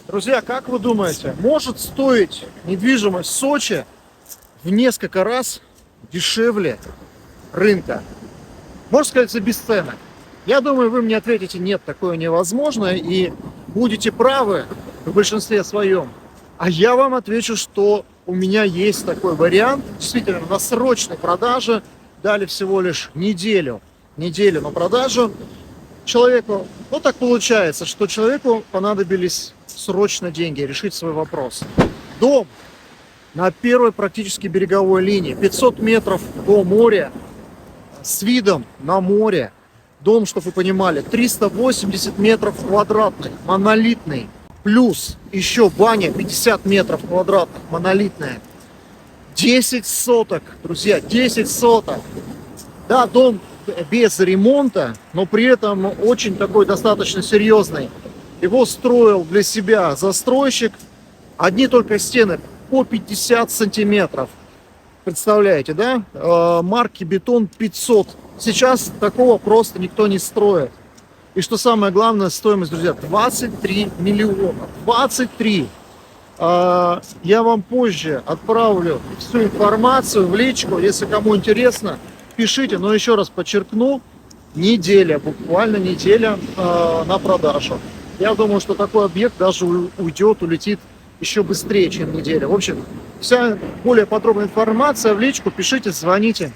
Друзья, как вы думаете, может стоить недвижимость в Сочи в несколько раз дешевле рынка? Можно сказать, за бесценок? Я думаю, вы мне ответите: нет, такое невозможно, и будете правы в большинстве своем. А я вам отвечу, что у меня есть такой вариант. Действительно, на срочной продаже дали всего лишь неделю на продажу человеку. Вот так получается, что человеку понадобились срочно деньги решить свой вопрос. Дом на первой практически береговой линии, 500 метров до моря, с видом на море. Дом, чтобы вы понимали, 380 метров квадратных, монолитный. Плюс еще баня 50 метров квадратных, монолитная. 10 соток, друзья, 10 соток. Да, дом без ремонта, но при этом очень такой достаточно серьезный. Его строил для себя застройщик. Одни только стены по 50 сантиметров. Представляете, да? Марки бетон 500. Сейчас такого просто никто не строит. И что самое главное, стоимость, друзья, 23 миллиона. 23. Я вам позже отправлю всю информацию в личку. Если кому интересно, пишите. Но еще раз подчеркну, неделя, буквально неделя на продажу. Я думаю, что такой объект даже уйдет, улетит еще быстрее, чем неделя. В общем, вся более подробная информация в личку. Пишите, звоните.